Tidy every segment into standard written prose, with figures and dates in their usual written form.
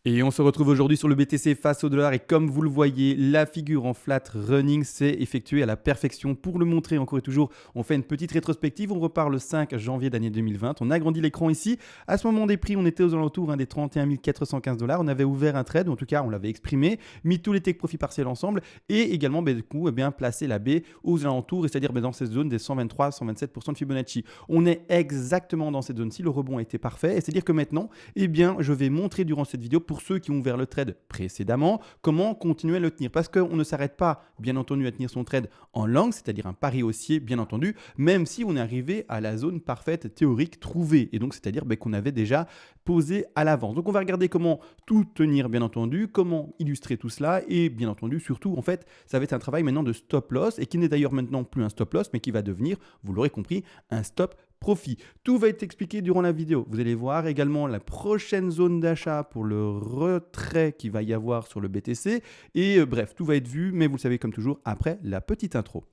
Et on se retrouve aujourd'hui sur le BTC face au dollar et comme vous le voyez, la figure en flat running s'est effectuée à la perfection. Pour le montrer encore et toujours, on fait une petite rétrospective. On repart le 5 janvier d'année 2020. On agrandit l'écran ici. À ce moment des prix, on était aux alentours des 31 415 dollars. On avait ouvert un trade, ou en tout cas, on l'avait exprimé, mis tous les take profits partiels ensemble et également, du coup, placé la baie aux alentours, c'est-à-dire dans cette zone des 123-127% de Fibonacci. On est exactement dans cette zone-ci. Le rebond a été parfait. Et c'est-à-dire que maintenant, je vais montrer durant cette vidéo pour ceux qui ont ouvert le trade précédemment, comment continuer à le tenir. Parce qu'on ne s'arrête pas, bien entendu, à tenir son trade en long, c'est-à-dire un pari haussier, bien entendu, même si on est arrivé à la zone parfaite théorique trouvée. Et donc, c'est-à-dire qu'on avait déjà posé à l'avance. Donc, on va regarder comment tout tenir, bien entendu, comment illustrer tout cela. Et bien entendu, surtout, en fait, ça va être un travail maintenant de stop loss et qui n'est d'ailleurs maintenant plus un stop loss, mais qui va devenir, vous l'aurez compris, un stop profit. Tout va être expliqué durant la vidéo. Vous allez voir également la prochaine zone d'achat pour le retrait qu'il va y avoir sur le BTC. Et bref, tout va être vu, mais vous le savez comme toujours, après la petite intro.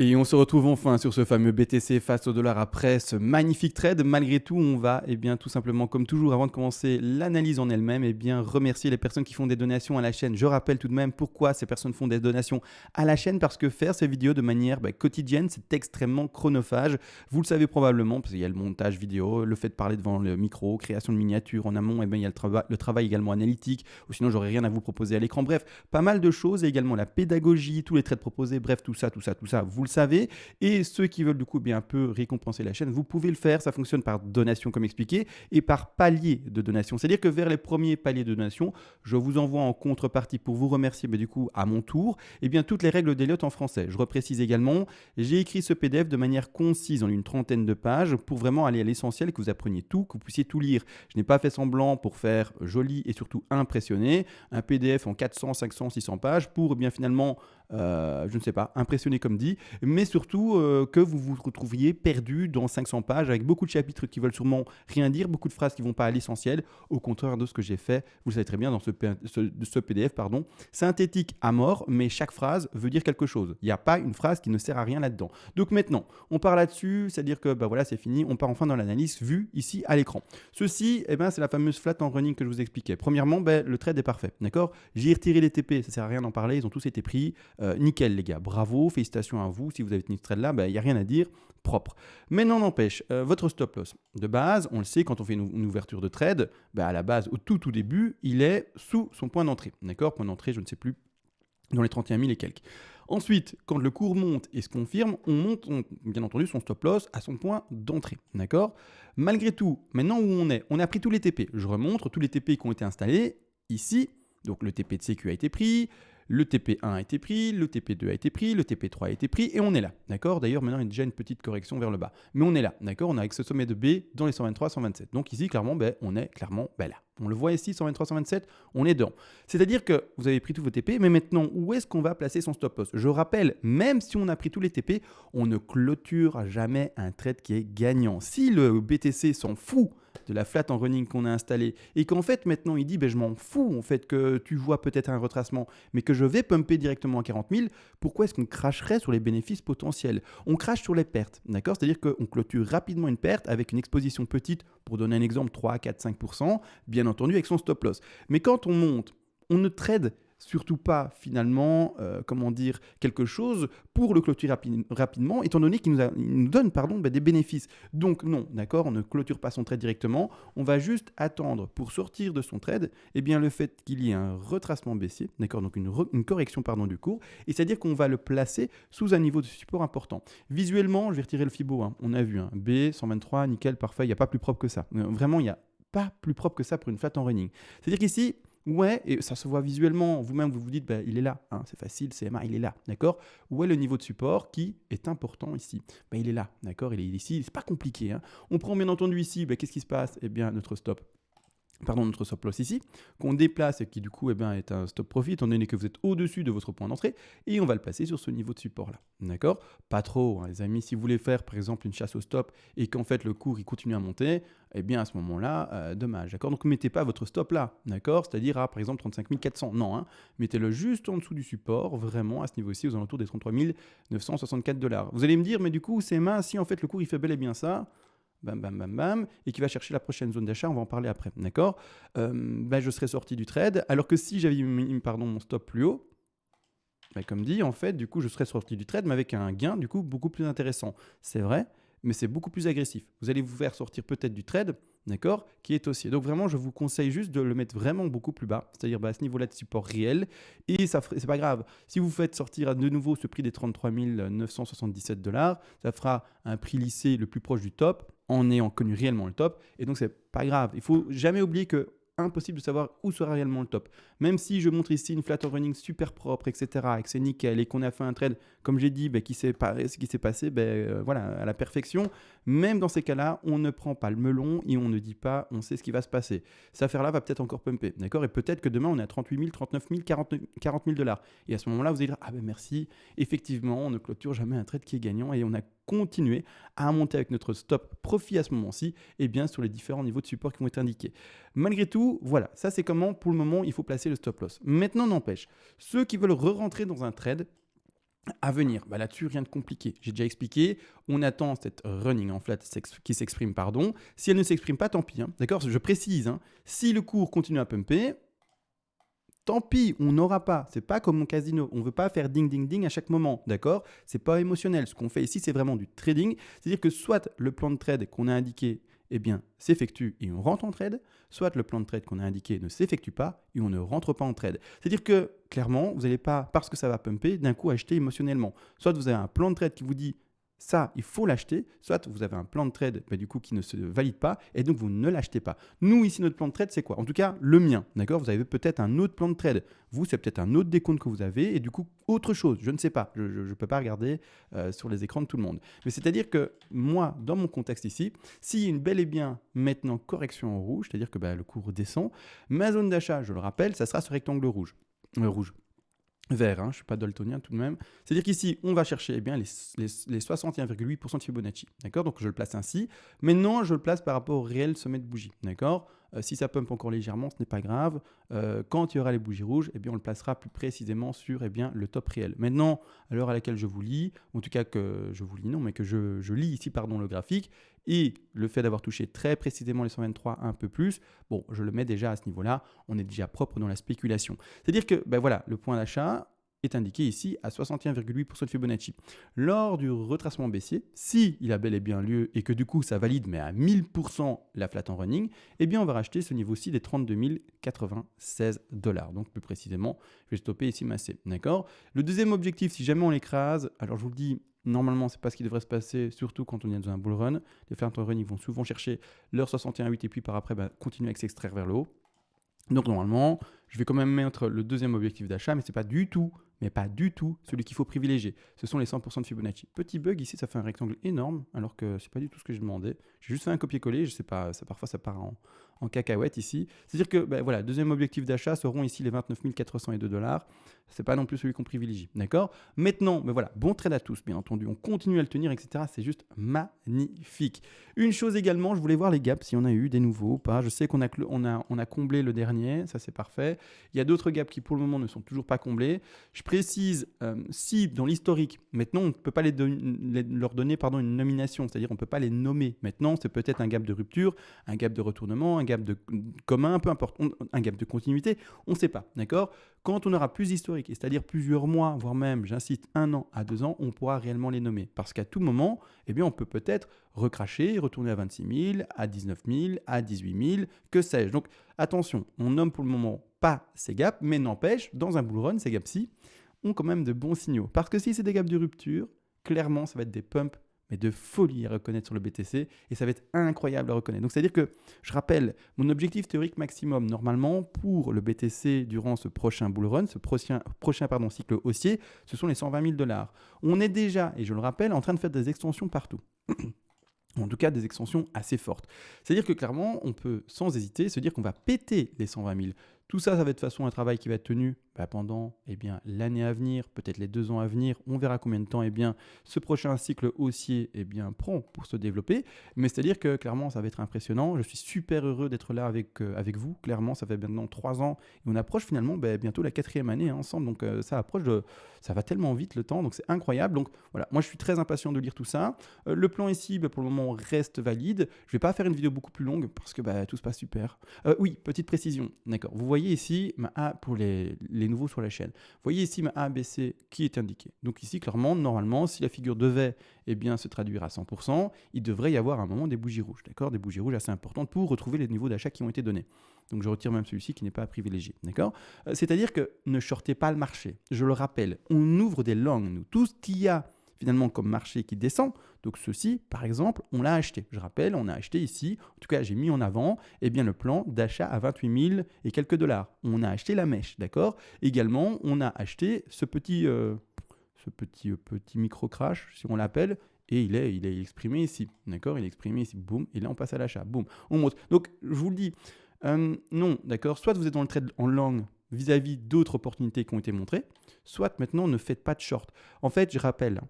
Et on se retrouve enfin sur ce fameux BTC face au dollar après ce magnifique trade. Malgré tout, on va tout simplement, comme toujours, avant de commencer l'analyse en elle-même, remercier les personnes qui font des donations à la chaîne. Je rappelle tout de même pourquoi ces personnes font des donations à la chaîne, parce que faire ces vidéos de manière quotidienne, c'est extrêmement chronophage. Vous le savez probablement, parce qu'il y a le montage vidéo, le fait de parler devant le micro, création de miniatures en amont, il y a le travail également analytique, ou sinon j'aurais rien à vous proposer à l'écran. Bref, pas mal de choses, et également la pédagogie, tous les trades proposés, bref, tout ça, vous le savez. Et ceux qui veulent du coup un peu récompenser la chaîne, vous pouvez le faire. Ça fonctionne par donation comme expliqué et par palier de donation. C'est-à-dire que vers les premiers paliers de donation, je vous envoie en contrepartie pour vous remercier du coup à mon tour toutes les règles d'Elliott en français. Je reprécise également, j'ai écrit ce PDF de manière concise en une trentaine de pages pour vraiment aller à l'essentiel, que vous appreniez tout, que vous puissiez tout lire. Je n'ai pas fait semblant pour faire joli et surtout impressionner. Un PDF en 400, 500, 600 pages pour finalement je ne sais pas, impressionné comme dit, mais surtout que vous vous retrouviez perdu dans 500 pages avec beaucoup de chapitres qui veulent sûrement rien dire, beaucoup de phrases qui ne vont pas à l'essentiel, au contraire de ce que j'ai fait, vous le savez très bien, dans ce PDF, synthétique à mort, mais chaque phrase veut dire quelque chose. Il n'y a pas une phrase qui ne sert à rien là-dedans. Donc maintenant, on part là-dessus, c'est-à-dire que voilà, c'est fini, on part enfin dans l'analyse vue ici à l'écran. Ceci, c'est la fameuse flat en running que je vous expliquais. Premièrement, le trade est parfait, d'accord? J'ai retiré les TP, ça sert à rien d'en parler, ils ont tous été pris. Nickel les gars, bravo, félicitations à vous. Si vous avez tenu ce trade là, il n'y a rien à dire, propre. Mais non n'empêche, votre stop loss, de base, on le sait, quand on fait une ouverture de trade, à la base, au tout début, il est sous son point d'entrée. D'accord? Point d'entrée, je ne sais plus, dans les 31 000 et quelques. Ensuite, quand le cours monte et se confirme, on monte bien entendu son stop loss à son point d'entrée. D'accord? Malgré tout, maintenant où on a pris tous les TP. Je remontre tous les TP qui ont été installés ici. Donc le TP de sécu a été pris, le TP1 a été pris, le TP2 a été pris, le TP3 a été pris et on est là, d'accord? D'ailleurs, maintenant, il y a déjà une petite correction vers le bas. Mais on est là, d'accord? On a avec ce sommet de B dans les 123, 127. Donc ici, clairement, on est clairement là. On le voit ici, 123, 127, on est dedans. C'est-à-dire que vous avez pris tous vos TP, mais maintenant, où est-ce qu'on va placer son stop loss? Je rappelle, même si on a pris tous les TP, on ne clôture jamais un trade qui est gagnant. Si le BTC s'en fout de la flat en running qu'on a installée et qu'en fait maintenant il dit je m'en fous en fait que tu vois peut-être un retracement mais que je vais pumper directement à 40 000, pourquoi est-ce qu'on cracherait sur les bénéfices potentiels? On crache sur les pertes, d'accord? C'est-à-dire qu'on clôture rapidement une perte avec une exposition petite, pour donner un exemple 3, 4, 5%, bien entendu avec son stop loss. Mais quand on monte, on ne trade surtout pas finalement, quelque chose pour le clôturer rapidement, étant donné qu'il nous donne des bénéfices. Donc non, d'accord, on ne clôture pas son trade directement, on va juste attendre pour sortir de son trade, le fait qu'il y ait un retracement baissier, d'accord, donc une correction du cours, et c'est-à-dire qu'on va le placer sous un niveau de support important. Visuellement, je vais retirer le Fibo, on a vu, B, 123, nickel, parfait, il n'y a pas plus propre que ça. Vraiment, il n'y a pas plus propre que ça pour une flat en running. C'est-à-dire qu'ici, ouais, et ça se voit visuellement, vous-même vous vous dites, il est là, c'est facile, CMA, il est là, d'accord? Où est le niveau de support qui est important ici? Il est là, d'accord? Il est ici, c'est pas compliqué. On prend bien entendu ici, qu'est-ce qui se passe? Notre stop loss ici, qu'on déplace et qui du coup est un stop profit, étant donné que vous êtes au-dessus de votre point d'entrée, et on va le passer sur ce niveau de support là, d'accord? Pas trop, les amis, si vous voulez faire par exemple une chasse au stop et qu'en fait le cours il continue à monter, à ce moment-là, dommage, d'accord? Donc ne mettez pas votre stop là, d'accord? C'est-à-dire à par exemple 35 400, non, mettez-le juste en dessous du support, vraiment à ce niveau-ci, aux alentours des 33 964 dollars. Vous allez me dire, mais du coup, c'est mince, si en fait le cours il fait bel et bien ça, bam, bam, bam, bam, et qui va chercher la prochaine zone d'achat, on va en parler après, d'accord. Je serais sorti du trade, alors que si j'avais mis mon stop plus haut, comme dit, en fait, du coup, je serais sorti du trade, mais avec un gain, du coup, beaucoup plus intéressant. C'est vrai, mais c'est beaucoup plus agressif. Vous allez vous faire sortir peut-être du trade, d'accord, qui est haussier. Donc vraiment, je vous conseille juste de le mettre vraiment beaucoup plus bas, c'est-à-dire à ce niveau-là de support réel, et c'est pas grave. Si vous faites sortir de nouveau ce prix des 33 977 $, ça fera un prix lissé le plus proche du top, en ayant connu réellement le top, et donc c'est pas grave. Il faut jamais oublier que impossible de savoir où sera réellement le top. Même si je montre ici une flat running super propre, etc., et que c'est nickel, et qu'on a fait un trade, comme j'ai dit, qui s'est passé voilà, à la perfection, même dans ces cas-là, on ne prend pas le melon et on ne dit pas, on sait ce qui va se passer. Cette affaire-là va peut-être encore pumper, d'accord. Et peut-être que demain, on est à 38 000, 39 000, 40 000 $. Et à ce moment-là, vous allez dire, ah ben merci, effectivement, on ne clôture jamais un trade qui est gagnant et on a continué à monter avec notre stop profit à ce moment-ci, et bien sur les différents niveaux de support qui vont être indiqués. Malgré tout, voilà, ça c'est comment pour le moment il faut placer le stop loss. Maintenant n'empêche, ceux qui veulent re-rentrer dans un trade à venir, là-dessus rien de compliqué. J'ai déjà expliqué, on attend cette running en flat qui s'exprime, pardon. Si elle ne s'exprime pas, tant pis, hein, d'accord. Je précise, hein, si le cours continue à pumper, tant pis, on n'aura pas. C'est pas comme mon casino. On ne veut pas faire ding ding ding à chaque moment, d'accord. C'est pas émotionnel. Ce qu'on fait ici, c'est vraiment du trading. C'est-à-dire que soit le plan de trade qu'on a indiqué, s'effectue et on rentre en trade, soit le plan de trade qu'on a indiqué ne s'effectue pas et on ne rentre pas en trade. C'est-à-dire que clairement, vous n'allez pas, parce que ça va pumper, d'un coup acheter émotionnellement. Soit vous avez un plan de trade qui vous dit ça, il faut l'acheter, soit vous avez un plan de trade du coup qui ne se valide pas et donc vous ne l'achetez pas. Nous ici, notre plan de trade, c'est quoi? En tout cas, le mien, d'accord? Vous avez peut-être un autre plan de trade. Vous, c'est peut-être un autre décompte que vous avez et du coup, autre chose, je ne sais pas. Je ne peux pas regarder sur les écrans de tout le monde. Mais c'est-à-dire que moi, dans mon contexte ici, s'il y a une bel et bien maintenant correction en rouge, c'est-à-dire que le cours descend, ma zone d'achat, je le rappelle, ça sera ce rectangle rouge. Vert, hein, je ne suis pas daltonien tout de même. C'est-à-dire qu'ici, on va chercher les 61,8% de Fibonacci. D'accord. Donc, je le place ainsi. Maintenant, je le place par rapport au réel sommet de bougie. D'accord. Si ça pump encore légèrement, ce n'est pas grave. Quand il y aura les bougies rouges, on le placera plus précisément sur le top réel. Maintenant, à l'heure à laquelle je vous lis, en tout cas que je vous lis, non, mais que je lis ici, le graphique, et le fait d'avoir touché très précisément les 123 un peu plus, je le mets déjà à ce niveau-là, on est déjà propre dans la spéculation. C'est-à-dire que, le point d'achat est indiqué ici à 61,8% de Fibonacci. Lors du retracement baissier, si il a bel et bien lieu et que du coup ça valide mais à 1000% la flat en running, on va racheter ce niveau-ci des 32 096 $. Donc plus précisément, je vais stopper ici ma C. D'accord. Le deuxième objectif, si jamais on l'écrase, alors je vous le dis, normalement, c'est pas ce qui devrait se passer, surtout quand on est dans un bull run. Les flat en run, ils vont souvent chercher leur 61,8 et puis par après, continuer à s'extraire vers le haut. Donc normalement, je vais quand même mettre le deuxième objectif d'achat, mais ce n'est pas du tout celui qu'il faut privilégier. Ce sont les 100% de Fibonacci. Petit bug ici, ça fait un rectangle énorme, alors que ce n'est pas du tout ce que je demandais. J'ai juste fait un copier-coller, je ne sais pas, parfois ça part en cacahuète ici. C'est-à-dire que deuxième objectif d'achat seront ici les 29 402 $. Ce n'est pas non plus celui qu'on privilégie, d'accord. Maintenant, bon trade à tous, bien entendu. On continue à le tenir, etc. C'est juste magnifique. Une chose également, je voulais voir les gaps, s'il y en a eu des nouveaux ou pas. Je sais qu'on a comblé le dernier, ça c'est parfait. Il y a d'autres gaps qui pour le moment ne sont toujours pas comblés. Je précise, si dans l'historique, maintenant on ne peut pas leur donner une nomination, c'est-à-dire on ne peut pas les nommer. Maintenant, c'est peut-être un gap de rupture, un gap de retournement, un gap de commun, peu importe, un gap de continuité, on ne sait pas, d'accord. Quand on aura plus d'historique, c'est-à-dire plusieurs mois, voire même, j'insiste, 1 an à 2 ans, on pourra réellement les nommer. Parce qu'à tout moment, on peut peut-être recracher, retourner à 26 000, à 19 000, à 18 000, que sais-je. Donc attention, on nomme pour le moment pas ces gaps, mais n'empêche, dans un bull run, ces gaps-ci ont quand même de bons signaux. Parce que si c'est des gaps de rupture, clairement, ça va être des pumps, mais de folie à reconnaître sur le BTC, et ça va être incroyable à reconnaître. Donc, c'est-à-dire que, je rappelle, mon objectif théorique maximum, normalement, pour le BTC durant ce prochain bull run, ce prochain cycle haussier, ce sont les 120 000 $. On est déjà, et je le rappelle, en train de faire des extensions partout. En tout cas, des extensions assez fortes. C'est-à-dire que clairement, on peut sans hésiter se dire qu'on va péter les 120 000. Tout ça, ça va être de toute façon un travail qui va être tenu pendant l'année à venir, peut-être les 2 ans à venir. On verra combien de temps ce prochain cycle haussier prend pour se développer. Mais c'est-à-dire que clairement, ça va être impressionnant. Je suis super heureux d'être là avec vous. Clairement, ça fait maintenant 3 ans et on approche finalement bientôt la 4e année ensemble. Donc ça va tellement vite le temps. Donc c'est incroyable. Donc voilà, moi je suis très impatient de lire tout ça. Le plan ici, pour le moment, reste valide. Je ne vais pas faire une vidéo beaucoup plus longue parce que tout se passe super. Oui, petite précision. D'accord. Vous voyez ici ma A pour les nouveaux sur la chaîne. Vous voyez ici ma ABC qui est indiquée. Donc ici, clairement, normalement, si la figure devait se traduire à 100%, il devrait y avoir à un moment des bougies rouges. D'accord, des bougies rouges assez importantes pour retrouver les niveaux d'achat qui ont été donnés. Donc je retire même celui-ci qui n'est pas privilégié. D'accord, c'est-à-dire que ne shortez pas le marché. Je le rappelle, on ouvre des longs, nous. Tout ce qu'il y a finalement comme marché qui descend, donc ceci par exemple on l'a acheté, je rappelle on a acheté ici, en tout cas j'ai mis en avant le plan d'achat à 28 000 et quelques dollars, on a acheté la mèche, d'accord, également on a acheté ce petit micro crash si on l'appelle, et il est exprimé ici, d'accord, il est exprimé ici, boum, et là on passe à l'achat, boum, on monte. Donc je vous le dis, non, d'accord, soit vous êtes dans le trade en long vis-à-vis d'autres opportunités qui ont été montrées, soit maintenant ne faites pas de short. En fait, je rappelle,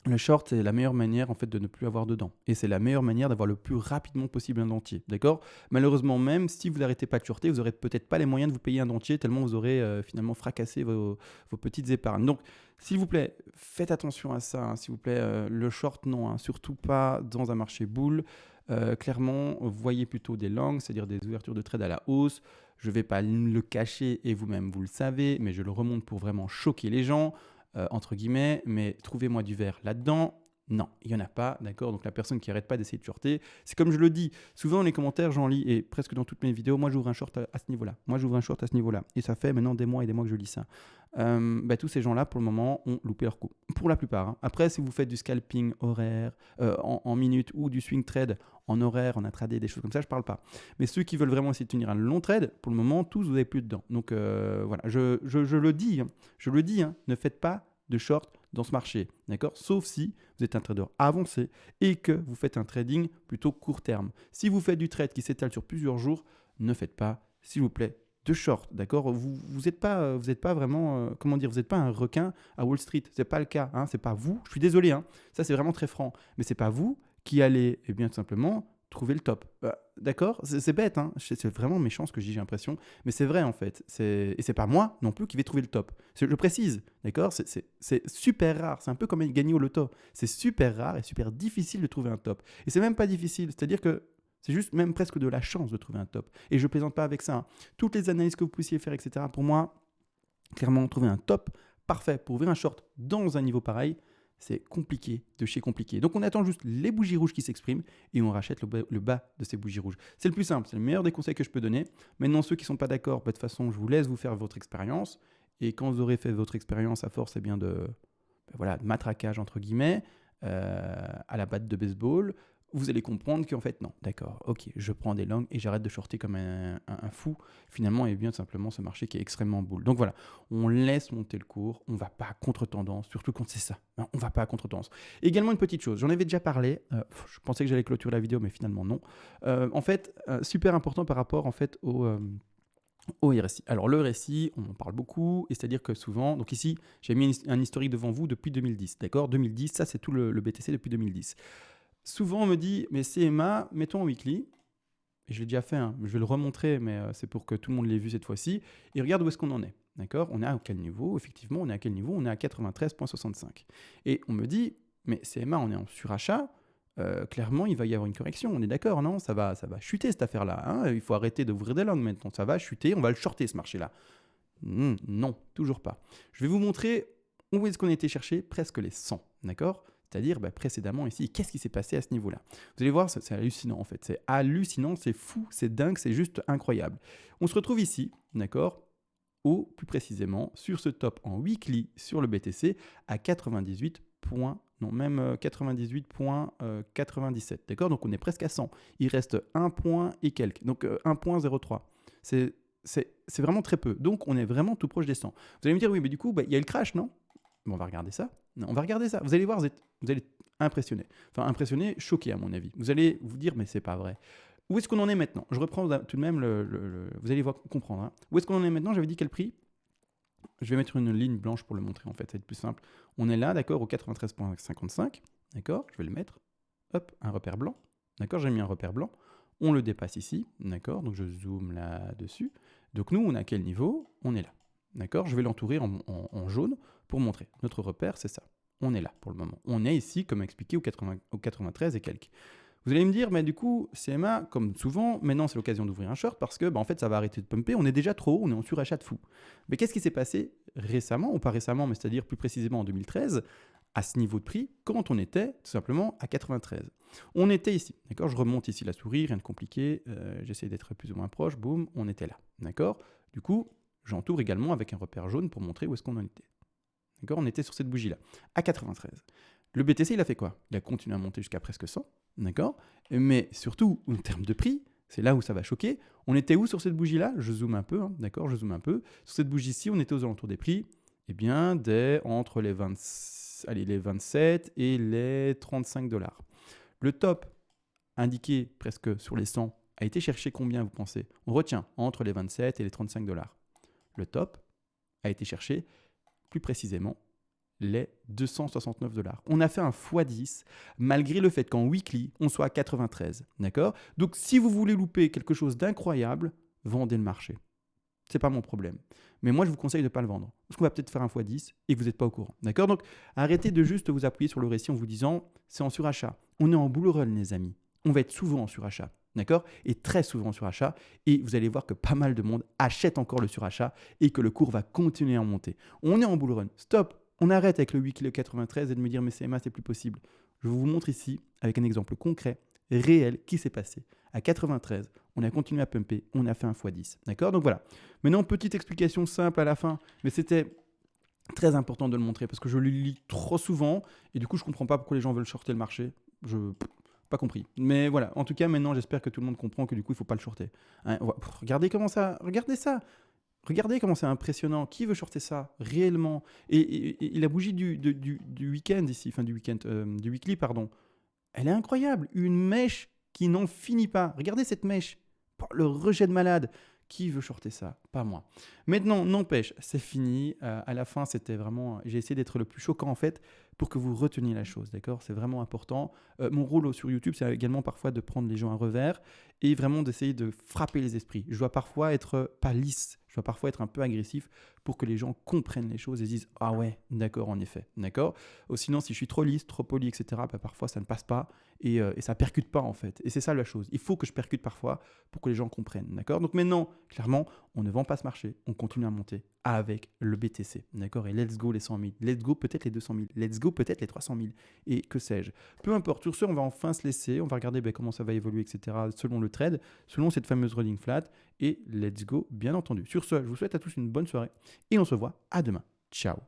le short, c'est la meilleure manière en fait de ne plus avoir dedans. Et c'est la meilleure manière d'avoir le plus rapidement possible un dentier. D'accord ? Malheureusement, même si vous n'arrêtez pas de shorter, vous n'aurez peut-être pas les moyens de vous payer un dentier tellement vous aurez finalement fracassé vos petites épargnes. Donc, s'il vous plaît, faites attention à ça. S'il vous plaît, le short, non. Surtout pas dans un marché bull. Clairement, voyez plutôt des longs, c'est-à-dire des ouvertures de trade à la hausse. Je ne vais pas le cacher et vous-même, vous le savez, mais je le remonte pour vraiment choquer les gens. Entre guillemets, mais trouvez-moi du vert là-dedans. Non, il n'y en a pas, d'accord. Donc la personne qui n'arrête pas d'essayer de shorter, c'est comme je le dis, souvent dans les commentaires, j'en lis, et presque dans toutes mes vidéos, moi j'ouvre un short à ce niveau-là. Et ça fait maintenant des mois et des mois que je lis ça. Tous ces gens-là, pour le moment, ont loupé leur coup. Pour la plupart. Après, si vous faites du scalping horaire en minutes ou du swing trade en horaire, en intraday, des choses comme ça, je ne parle pas. Mais ceux qui veulent vraiment essayer de tenir un long trade, pour le moment, tous, vous n'avez plus dedans. Donc voilà, je le dis, ne faites pas de short dans ce marché, d'accord? Sauf si vous êtes un trader avancé et que vous faites un trading plutôt court terme. Si vous faites du trade qui s'étale sur plusieurs jours, ne faites pas, s'il vous plaît, de short, d'accord? Vous n'êtes pas vraiment, vous n'êtes pas un requin à Wall Street, c'est pas le cas, hein, c'est pas vous. Je suis désolé, hein, ça c'est vraiment très franc, mais c'est pas vous qui allez, tout simplement trouver le top. D'accord, c'est bête, hein, c'est vraiment méchant ce que je dis, j'ai l'impression, mais c'est vrai en fait. Et c'est pas moi non plus qui vais trouver le top. Je précise, d'accord, c'est super rare, c'est un peu comme gagner au loto. C'est super rare et super difficile de trouver un top. Et c'est même pas difficile, c'est-à-dire que c'est juste même presque de la chance de trouver un top. Et je plaisante pas avec ça, hein. Toutes les analyses que vous puissiez faire, etc., pour moi, clairement, trouver un top parfait pour ouvrir un short dans un niveau pareil, c'est compliqué, de chez compliqué. Donc on attend juste les bougies rouges qui s'expriment et on rachète le bas de ces bougies rouges. C'est le plus simple, c'est le meilleur des conseils que je peux donner. Maintenant, ceux qui ne sont pas d'accord, de toute façon, je vous laisse vous faire votre expérience. Et quand vous aurez fait votre expérience à force de matraquage, entre guillemets, à la batte de baseball, vous allez comprendre qu'en fait, non, d'accord, ok, je prends des longs et j'arrête de shorter comme un fou. Finalement, et bien simplement ce marché qui est extrêmement bull. Donc voilà, on laisse monter le cours, on ne va pas à contre-tendance, surtout quand c'est ça, hein, on ne va pas à contre-tendance. Également une petite chose, j'en avais déjà parlé, je pensais que j'allais clôturer la vidéo, mais finalement non. En fait, super important par rapport en fait au RSI. Alors le RSI, on en parle beaucoup, et c'est-à-dire que souvent, donc ici, j'ai mis un historique devant vous depuis 2010, d'accord? 2010, ça c'est tout le BTC depuis 2010. Souvent, on me dit, mais CMA, mettons en weekly. Et je l'ai déjà fait, hein, je vais le remontrer, mais c'est pour que tout le monde l'ait vu cette fois-ci. Et regarde où est-ce qu'on en est. D'accord? On est à quel niveau? Effectivement, on est à quel niveau? On est à 93,65. Et on me dit, mais CMA, on est en surachat. Clairement, il va y avoir une correction. On est d'accord, non? Ça va chuter cette affaire-là, hein. Il faut arrêter d'ouvrir des longs maintenant. Ça va chuter, on va le shorter ce marché-là. Non, toujours pas. Je vais vous montrer où est-ce qu'on a été chercher presque les 100. D'accord? C'est-à-dire précédemment ici, qu'est-ce qui s'est passé à ce niveau-là? Vous allez voir, c'est hallucinant en fait. C'est hallucinant, c'est fou, c'est dingue, c'est juste incroyable. On se retrouve ici, d'accord, ou plus précisément sur ce top en weekly sur le BTC à 98 points, non même 98,97, d'accord? Donc on est presque à 100. Il reste 1 point et quelques, donc 1,03. C'est vraiment très peu. Donc on est vraiment tout proche des 100. Vous allez me dire, oui, mais du coup, il y a le crash, non? Bon, on va regarder ça. Non, on va regarder ça. Vous allez voir, vous allez être impressionné. Enfin, impressionné, choqué à mon avis. Vous allez vous dire, mais c'est pas vrai. Où est-ce qu'on en est maintenant? Je reprends tout de même vous allez voir, comprendre. Hein. Où est-ce qu'on en est maintenant? J'avais dit quel prix? Je vais mettre une ligne blanche pour le montrer en fait, ça va être plus simple. On est là, d'accord, au 93,55, d'accord, je vais le mettre. Hop, un repère blanc, d'accord, j'ai mis un repère blanc. On le dépasse ici, d'accord, donc je zoome là-dessus. Donc nous, on est à quel niveau? On est là, d'accord. Je vais l'entourer en jaune pour montrer. Notre repère, c'est ça. On est là pour le moment. On est ici, comme expliqué, au 93 et quelques. Vous allez me dire, mais du coup, CMA, comme souvent, maintenant c'est l'occasion d'ouvrir un short parce que en fait ça va arrêter de pumper, on est déjà trop haut, on est en surachat de fou. Mais qu'est-ce qui s'est passé récemment, ou pas récemment, mais c'est-à-dire plus précisément en 2013, à ce niveau de prix, quand on était tout simplement à 93. On était ici, d'accord. Je remonte ici la souris, rien de compliqué, j'essaie d'être plus ou moins proche, boum, on était là, d'accord. Du coup, j'entoure également avec un repère jaune pour montrer où est-ce qu'on en était. D'accord, on était sur cette bougie-là, à 93. Le BTC, il a fait quoi? Il a continué à monter jusqu'à presque 100, d'accord. Mais surtout, en termes de prix, c'est là où ça va choquer. On était où sur cette bougie-là? Je zoome un peu, hein, d'accord, je zoome un peu. Sur cette bougie-ci, on était aux alentours des prix, eh bien, entre les 27 et les 35 dollars. Le top, indiqué presque sur les 100, a été cherché combien, vous pensez? On retient entre les 27 et les 35 dollars. Le top a été cherché, plus précisément, les 269 dollars. On a fait un x10 malgré le fait qu'en weekly, on soit à 93. D'accord? Donc, si vous voulez louper quelque chose d'incroyable, vendez le marché. C'est pas mon problème. Mais moi, je vous conseille de ne pas le vendre. Parce qu'on va peut-être faire un x10 et que vous n'êtes pas au courant. D'accord? Donc, arrêtez de juste vous appuyer sur le récit en vous disant c'est en surachat. On est en bull run, les amis. On va être souvent en surachat. D'accord? Et très souvent en surachat. Et vous allez voir que pas mal de monde achète encore le surachat et que le cours va continuer à monter. On est en bull run. Stop! On arrête avec le weekly 93 et de me dire mais CMA, c'est plus possible. Je vous montre ici avec un exemple concret, réel, qui s'est passé. À 93, on a continué à pumper, on a fait un x10. D'accord? Donc voilà. Maintenant, petite explication simple à la fin, mais c'était très important de le montrer parce que je le lis trop souvent et du coup, je ne comprends pas pourquoi les gens veulent shorter le marché. Pas compris. Mais voilà, en tout cas, maintenant, j'espère que tout le monde comprend que du coup, il ne faut pas le shorter. Hein, regardez ça. Regardez comment c'est impressionnant. Qui veut shorter ça réellement? Et la bougie du week-end ici, enfin du weekly, pardon, elle est incroyable. Une mèche qui n'en finit pas. Regardez cette mèche. Le rejet de malade. Qui veut shorter ça? Pas moi. Maintenant, n'empêche, c'est fini. À la fin, c'était vraiment... J'ai essayé d'être le plus choquant en fait pour que vous reteniez la chose, d'accord? C'est vraiment important. Mon rôle sur YouTube, c'est également parfois de prendre les gens à revers et vraiment d'essayer de frapper les esprits. Je dois parfois être pas lisse, je dois parfois être un peu agressif pour que les gens comprennent les choses et se disent « Ah ouais, d'accord, en effet, d'accord ?» Sinon, si je suis trop lisse, trop poli, etc., bah, parfois ça ne passe pas et ça percute pas en fait. Et c'est ça la chose. Il faut que je percute parfois pour que les gens comprennent, d'accord? Donc maintenant, clairement, on ne vend pas ce marché, on continue à monter avec le BTC, d'accord? Et let's go les 100 000, let's go peut-être les 200 000, let's go peut-être les 300 000, et que sais-je. Peu importe, sur ce, on va enfin se laisser, on va regarder comment ça va évoluer, etc., selon le trade, selon cette fameuse rolling flat, et let's go, bien entendu. Sur ce, je vous souhaite à tous une bonne soirée, et on se voit à demain. Ciao.